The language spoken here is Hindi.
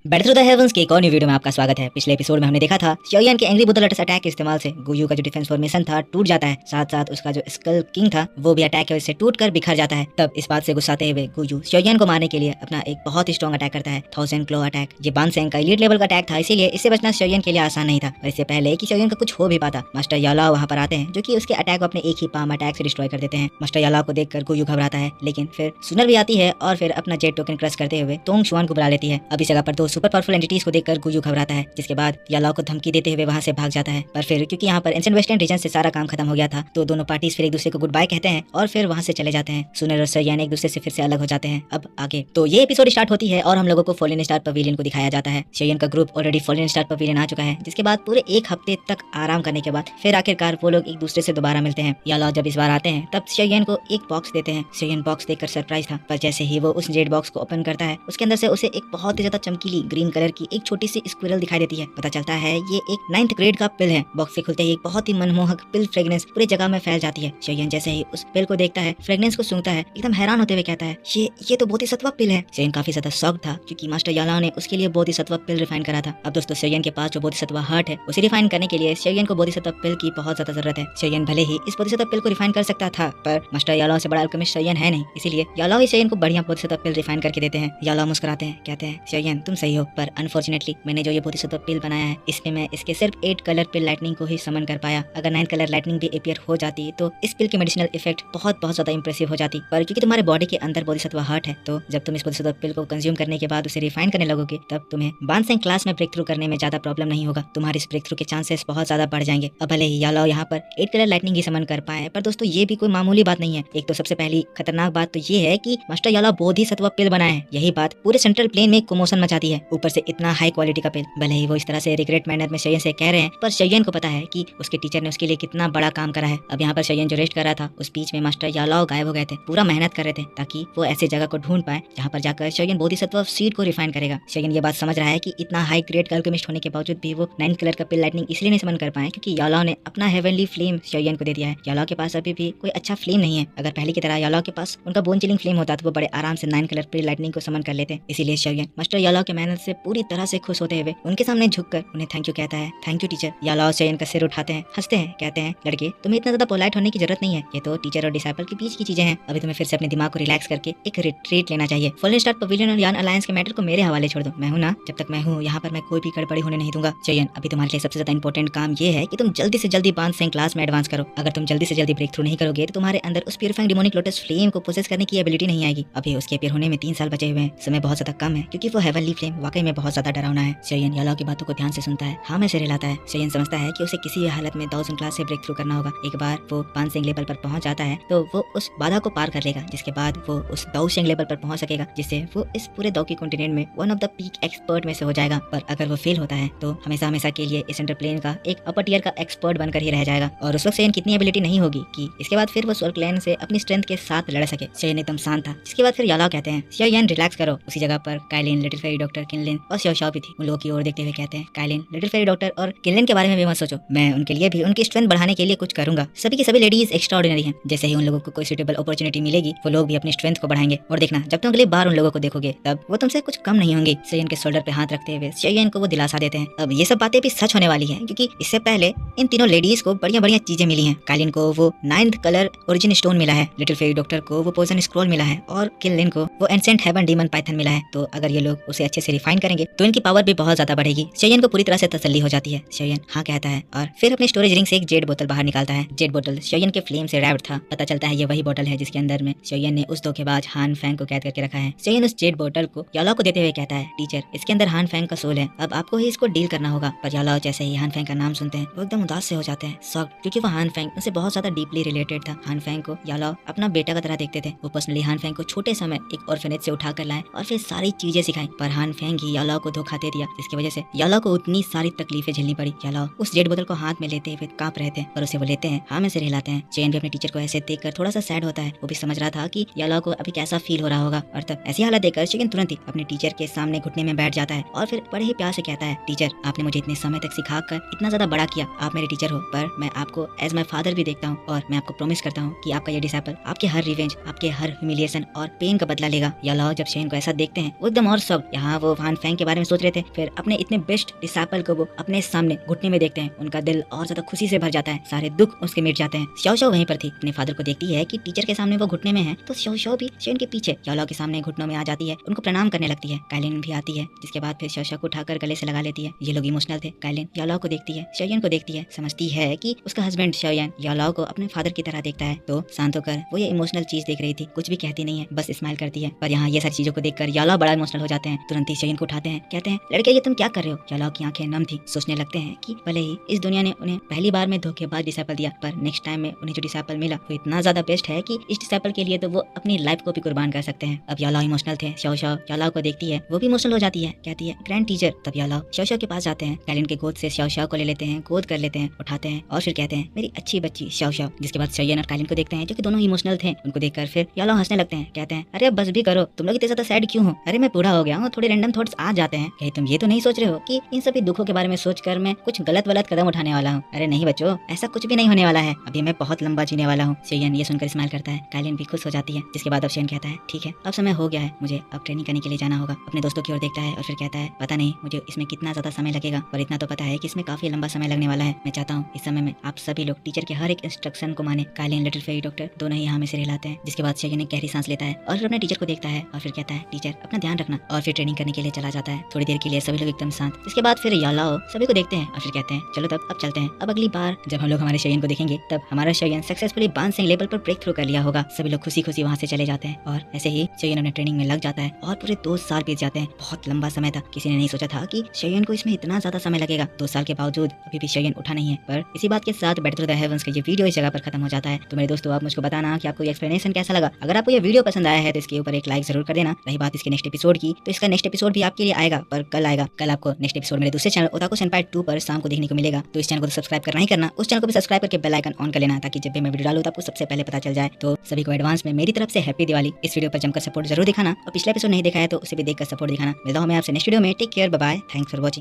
बैटल थ्रू द हेवंस के एक और न्यू वीडियो में आपका स्वागत है। पिछले एपिसोड में हमने देखा था शोयन के एंग्री बुद्धलेटस अटैक के इस्तेमाल से गुयू का जो डिफेंस फॉर्मेशन था टूट जाता है, साथ साथ उसका जो स्कल किंग था वो भी अटैक की वजह से टूटकर बिखर जाता है। तब इस बात से गुस्साते हुए गुयू शोयन को मारने के लिए अपना एक बहुत ही स्ट्रॉन्ग अटैक करता है, 1000 क्लो अटैक। ये बानसेंग का एलीट लेवल का अटैक था, इसीलिए इससे बचना शोयन के लिए आसान नहीं था। और इससे पहले कि शोयन का कुछ हो भी पाता, मास्टर यालाओ वहाँ पर आते हैं जो कि उसके अटैक को अपने एक ही पाम अटैक से डिस्ट्रॉय कर देते हैं। मास्टर यालाओ को देखकर गुयू घबराता है, लेकिन फिर सुनर भी आती है और फिर अपना जेट टोकन क्रश करते हुए तोंग शुआन को बुला लेती है। अब इस जगह पर दो सुपर पावरफुल एंटिटीज को देखकर गुयू घबराता है, जिसके बाद यालाओ को धमकी देते हुए वहां से भाग जाता है। पर फिर क्योंकि यहाँ पर एंशिएंट वेस्टर्न रीजन से सारा काम खत्म हो गया था, तो दोनों पार्टीज फिर एक दूसरे को गुड बाय कहते हैं और फिर वहां से चले जाते हैं। सुनर और शोयन एक दूसरे से फिर से अलग हो जाते हैं। अब आगे तो ये एपिसोड स्टार्ट होती है और हम लोगों को फॉलन स्टार पवेलियन को दिखाया जाता है। शोयन का group already fallen star pavilion आ चुका है, जिसके बाद पूरे एक हफ्ते तक आराम करने के बाद फिर आखिरकार वो लोग एक दूसरे से दोबारा मिलते हैं। यालाओ जब इस बार आते हैं तब शोयन को एक बॉक्स देते हैं। शोयन बॉक्स देखकर सरप्राइज था, पर जैसे ही वो उस जेड बॉक्स को ओपन करता है उसके अंदर से उसे एक बहुत ही ज्यादा चमकीली ग्रीन कलर की एक छोटी सी स्क्विरल दिखाई देती है। पता चलता है ये एक 9th ग्रेड का पिल है। बॉक्स के खुलते ही एक बहुत ही मनमोहक पिल फ्रेग्रेंस पूरी जगह में फैल जाती है। शोयन जैसे ही उस पिल को देखता है, फ्रेग्रेंस को सूंघता है, एकदम हैरान होते हुए कहता है ये तो बोधिसत्व पिल है। शोयन काफी ज्यादा शॉक था क्योंकि मास्टर यालाओ ने उसके लिए बोधिसत्व पिल रिफाइन करा था। अब दोस्तों शोयन के पास जो बोधिसत्व हार्ट है उसे रिफाइन करने के लिए शोयन को बोधिसत्व पिल की बहुत ज्यादा जरूरत है। शोयन भले ही इस बोधिसत्व पिल को रिफाइन कर सकता था, पर मास्टर यालाओ से बड़ा अल्केमिस्ट शोयन है नहीं, इसीलिए यालाओ ही शोयन को बढ़िया बोधिसत्व पिल रिफाइन करके देते हैं। यालाओ मुस्कुराते हैं, कहते हैं शोयन तुम सही हो, पर अनफॉर्चुनेटली मैंने जो ये बोधिसत्व पिल बनाया है इसमें मैं इसके सिर्फ 8 कलर पिल लाइटनिंग को ही समन कर पाया। अगर 9 कलर लाइटनिंग भी अपीयर हो जाती तो इस पिल की मेडिसिनल इफेक्ट बहुत ज्यादा इंप्रेसिव हो जाती। पर क्योंकि तुम्हारे बॉडी के अंदर बोधिसत्व हार्ट है, तो जब तुम इस बोधिसत्व पिल को कंज्यूम करने के बाद उसे रिफाइन करने लगोगे तब तुम्हें बानसेंग क्लास में ब्रेक थ्रू करने में ज्यादा प्रॉब्लम नहीं होगा। तुम्हारे इस ब्रेक थ्रू के चांसेस बहुत ज्यादा बढ़ जाएंगे। अब भले ही यालाओ यहाँ पर 8 कलर लाइटनिंग ही समन कर पाए, पर दोस्तों ये भी कोई मामूली बात नहीं है। एक तो सबसे पहली खतरनाक बात तो ये है कि मास्टर यालाओ बोधिसत्व पिल बनाए हैं। यही बात पूरे सेंट्रल प्लेन में कोमोशन मचाती है। ऊपर से इतना हाई क्वालिटी का पिल, भले ही वो इस तरह से रिग्रेट मैनर में शोयन से कह रहे हैं, पर शोयन को पता है कि उसके टीचर ने उसके लिए कितना बड़ा काम करा है। अब यहाँ पर शोयन जो रेस्ट कर रहा था उस बीच में मास्टर यालाओ गायब हो गए थे। पूरा मेहनत कर रहे थे ताकि वो ऐसे जगह को ढूंढ पाए जहाँ पर जाकर शोयन बोधिसत्व सीड को रिफाइन करेगा। शोयन ये बात समझ रहा है कि इतना हाई ग्रेड का अल्केमिस्ट होने के बावजूद भी वो 9 कलर का पिल लाइटनिंग इसलिए नहीं समन कर पाए क्योंकि यालाओ ने अपना हेवनली फ्लेम शोयन को दे दिया है। यालाओ के पास अभी भी कोई अच्छा फ्लेम नहीं है। अगर पहले की तरह यालाओ के पास उनका बोन चिलिंग फ्लेम होता तो वो बड़े आराम से 9 कलर पिल लाइटनिंग को समन कर लेते। इसीलिए शोयन मास्टर यालाओ के मेहनत से पूरी तरह से खुश होते हुए उनके सामने झुककर उन्हें थैंक यू कहता है। Thank you teacher. यालाओ शोयन का सिर उठाते हैं, हंसते हैं, कहते हैं लड़के तुम्हें इतना ज्यादा पोलाइट होने की जरूरत नहीं है, ये तो टीचर और डिसाइपल के बीच की चीजें हैं। अभी तुम्हें फिर से अपने दिमाग को रिलैक्स करके एक रिट्रीट लेना चाहिए। फॉलन स्टार पवेलियन और यान अलायंस के मैटर को मेरे हवाले छोड़ दो। मैं हूं ना, जब तक मैं हूं यहाँ पर मैं कोई भी गड़बड़ी होने नहीं दूंगा। शोयन अभी तुम्हारे लिए सबसे ज्यादा इंपॉर्टेंट काम ये है कि तुम जल्दी से जल्दी बानसेंग क्लास में एडवांस करो। अगर तुम जल्दी से जल्दी ब्रेक थ्रू नहीं करोगे तो तुम्हारे अंदर उस प्यूरिफाइंग डिमोनिक लोटस फ्लेम को प्रोसेस करने की एबिलिटी नहीं आएगी। अभी उसके अपीयर होने में 3 साल बचे हुए हैं, समय बहुत ज्यादा कम है क्योंकि वो हेवनली फ्लेम वाकई में बहुत ज्यादा डरावना है। शोयन यालाओ की बातों को ध्यान से सुनता है, हाँ में सिर हिलाता है। शोयन समझता है कि उसे किसी भी हालत में 1000 क्लास से ब्रेक थ्रू करना होगा। एक बार वो बानसेंग लेवल पर पहुंच जाता है तो वो उस बाधा को पार कर लेगा, जिसके बाद वो उस दाओशेंग लेवल पर पहुंच सकेगा, जिससे वो इस पूरे दाओकी कॉन्टिनेंट में one of the peak expert में से हो जाएगा। पर अगर वो फेल होता है तो हमेशा हमेशा के लिए इस इंटर प्लेन का एक अपर टियर का एक्सपर्ट बनकर ही रह जाएगा। और उस वक्त शोयन कितनी एबिलिटी नहीं होगी कि इसके बाद फिर वो सोल क्लैन से अपनी स्ट्रेंथ के साथ लड़ सके। शोयन एकदम शांत था। जिसके बाद फिर यालाओ कहते हैं शोयन रिलैक्स करो। उसी जगह पर काइलिन, लिटिल फेरी डॉक्टर, किनलिन और xiao भी थी। उन लोगों की ओर देखते हुए कहते हैं काइलिन, लिटिल फेरी डॉक्टर और किनलिन के बारे में भी मत सोचो, मैं उनके लिए भी उनकी स्ट्रेंथ बढ़ाने के लिए कुछ करूंगा। सभी की सभी लेडीज एक्स्ट्रा ऑर्डिनरी हैं। जैसे ही उन लोगों को कोई सुटेबल अपॉर्चुनिटी मिलेगी वो लोग भी अपनी स्ट्रेंथ को बढ़ाएंगे। और देखना जब तुम अगली बार उन लोगों को देखोगे तब वो तुमसे कुछ कम नहीं होंगे। शोयन के शोल्डर पे हाथ रखते हुए शोयन को वो दिलासा देते हैं। अब ये सब बातें भी सच होने वाली है क्योंकि इससे पहले इन तीनों लेडीज को बढ़िया बढ़िया चीजें मिली हैं। काइलिन को वो 9th कलर ओरिजिन स्टोन मिला है, लिटिल फेरी डॉक्टर को वो पोजन स्क्रॉल मिला है और किनलिन को वो एंसेंट हेवन डीमन पाइथन मिला है। तो अगर ये लोग उसे अच्छे से रिफाइन करेंगे तो इनकी पावर भी बहुत ज्यादा बढ़ेगी। शोयन को पूरी तरह से तसल्ली हो जाती है। शोयन हाँ कहता है और फिर अपने स्टोरेज रिंग से एक जेड बोतल बाहर निकालता है। जेड बोतल शोयन के फ्लेम से रैप्ड था। पता चलता है ये वही बोतल है जिसके अंदर में शोयन ने उस धोखेबाज हान फेंग को कैद करके रखा है। शोयन उस जेड बोतल को यालाओ को देते हुए कहता है टीचर इसके अंदर हान फेंग का सोल है, अब आपको ही इसको डील करना होगा। पर यालाओ जैसे ही हान फेंग का नाम सुनते हैं वो एकदम उदास से हो जाते हैं, सॉफ्ट, क्योंकि वो हान फेंग उनसे बहुत ज्यादा डीपली रिलेटेड था। हान फेंग को यालाओ अपना बेटा का तरह देखते थे। वो पर्सनली हान फेंग को छोटे समय एक ऑर्फनेज से उठा कर लाए और फिर सारी चीजें सिखाई, पर हान फेंग ही यालाओ को धोखा दे दिया, जिसकी वजह से यालाओ को उतनी सारी तकलीफें झेलनी पड़ी। यालाओ उस जेड बोतल को हाथ में लेते हुए कांप रहे थे, पर उसे वो लेते हैं, हाँ में सिर हिलाते हैं। चेन भी अपने टीचर को ऐसे देखकर थोड़ा सा सैड होता है। वो भी समझ रहा था कि यालाओ को अभी कैसा फील हो रहा होगा। और तब ऐसी हालत देखकर चिकन तुरंत ही अपने टीचर के सामने घुटने में बैठ जाता है और फिर बड़े ही प्यार से कहता है टीचर आपने मुझे इतने समय तक सिखाकर इतना ज्यादा बड़ा किया, आप मेरे टीचर हो, पर मैं आपको एज माई फादर भी देखता हूँ और मैं आपको प्रॉमिस करता हूँ कि आपका ये डिसाइपल आपके हर रिवेंज, आपके हर ह्यूमिलिएशन और पेन का बदला लेगा। यालाओ जब शोयन को ऐसा देखते हैं वो एकदम और सब, यहाँ वो वो वान फेंग के बारे में सोच रहे थे, फिर अपने इतने बेस्ट डिसाइपल को वो अपने सामने घुटने में देखते हैं, उनका दिल और ज्यादा खुशी से भर जाता है, सारे दुख उसके मिट जाते हैं। शाओ शाओ वहीं पर थी, अपने फादर को देखती है कि टीचर के सामने वो घुटने में है, तो शाओ शाओ भी शेयन के पीछे याओ के सामने घुटनों में आ जाती है, उनको प्रणाम करने लगती है। काइलिन भी आती है, जिसके बाद फिर शाओ शाओ को उठाकर गले से लगा लेती है। ये लोग इमोशनल थे। काइलिन याओ को देखती है, शेयन को देखती है, समझती है कि उसका हस्बैंड शेयन याओ को अपने फादर की तरह देखता है, तो शांत होकर वो ये इमोशनल चीज देख रही थी, कुछ भी कहती नहीं है, बस स्माइल करती है। पर यहाँ ये सारी चीजों को देखकर याओ बड़ा इमोशनल हो जाते हैं, तुरंत ही शेयन को उठाते हैं, कहते हैं लड़के ये तुम क्या कर रहे हो। याओ की आंखें नम थी, सोचने लगते हैं कि भले ही इस दुनिया ने उन्हें पहली बार में धोखेबाज डिसाइपल दिया, पर नेक्स्ट टाइम में उन्हें जो डिसाइपल मिला वो इतना ज्यादा बेस्ट है कि इस डिसाइपल के लिए तो वो अपनी लाइफ को भी कुर्बान कर सकते हैं। अब याओ इमोशनल थे, शाओ शाओ याओ को देखती है, वो भी इमोशनल हो जाती है, कहती है ग्रैंड टीचर। तब याओ शाओ शाओ के पास जाते हैं, काइलिन के गोद से शाओ शाओ को ले लेते हैं, गोद कर लेते हैं, उठाते हैं और फिर कहते हैं मेरी अच्छी बच्ची शाओ शाओ। जिसके बाद शेयन और काइलिन को देखते हैं, जो कि दोनों इमोशनल थे, उनको देखकर फिर याओ हंसने लगते हैं, कहते हैं अरे बस भी करो, तुम लोग इतने ज्यादा सैड क्यों हो। अरे मैं बूढ़ा हो गया हूँ, थोड़े रैंडम थॉट्स आ जाते हैं, कहीं तुम ये तो नहीं सोच रहे हो कि इन सभी दुखों के बारे में सोचकर मैं कुछ गलत कदम उठाने वाला हूँ। अरे नहीं बच्चों, ऐसा कुछ भी नहीं होने वाला है, अभी मैं बहुत लंबा जीने वाला हूँ। शेयन ये सुनकर स्माइल करता है, काइलिन भी खुश हो जाती है। जिसके बाद अब शेयन कहता है ठीक है अब समय हो गया है, मुझे अब ट्रेनिंग करने के लिए जाना होगा। अपने दोस्तों की ओर देखता है और फिर कहता है पता नहीं मुझे इसमें कितना ज्यादा समय लगेगा, पर इतना तो पता है कि इसमें काफी लंबा समय लगने वाला है। मैं चाहता हूँ इस समय में आप सभी लोग टीचर के हर एक इंस्ट्रक्शन को माने। काइलिन लिटिल फेरी डॉक्टर दोनों ही हमें से हिलाते हैं। जिसके बाद शेयन एक गहरी सांस लेता है और फिर अपने टीचर को देखता है और फिर कहता है टीचर अपना ध्यान रखना, और फिर ट्रेनिंग करने के लिए चला जाता है। थोड़ी देर के लिए सभी लोग एकदम शांत। इसके बाद फिर याओ सभी को देखते हैं और फिर कहते हैं चलो तब अब चलते हैं, अब अगली बार जब हम लोग हमारे शेयन को देखेंगे तब हमारा शेयन सक्सेसफुली बांसिंग लेवल पर ब्रेक थ्रू कर लिया होगा। सभी लोग खुशी खुशी वहाँ से चले जाते हैं और ऐसे ही शेयन अपने ट्रेनिंग में लग जाता है और पूरे 2 साल बीत जाते हैं। बहुत लंबा समय था, किसी ने नहीं सोचा था कि शेयन को इसमें इतना ज्यादा समय लगेगा। 2 साल के बावजूद अभी भी शेयन उठा नहीं है। पर इसी बात के साथ बैटल थ्रू द हेवंस का ये वीडियो इस जगह पर खत्म हो जाता है। तो मेरे दोस्तों आप मुझको बताना कि आपको ये एक्सप्लेनेशन कैसा लगा। अगर आपको ये वीडियो पसंद आया है तो इसके ऊपर एक लाइक जरूर कर देना। रही बात इसके नेक्स्ट एपिसोड की, तो इसका नेक्स्ट एपिसोड भी आपके लिए आएगा, पर कल आएगा। कल आपको नेक्स्ट एपिसोड मेरे दूसरे चैनल ओताकू सेंपाई 2 पर शाम को देखने को मिलेगा। तो इस चैनल को सब्सक्राइब करना ही करना, उस चैनल को भी सब्सक्राइब करके बेल आइकन ऑन कर लेना, ताकि जब भी मैं वीडियो डालूं तो आपको सबसे पहले पता चल जाए। तो सभी को एडवांस में मेरी तरफ से हैप्पी दिवाली। इस वीडियो पर जमकर सपोर्ट जरूर दिखाना, और पिछले एपिसोड नहीं देखा है तो उसे भी देखकर सपोर्ट दिखाना। मिलता हूं मैं आपसे नेक्स्ट वीडियो में। Take care, bye bye, thanks for watching.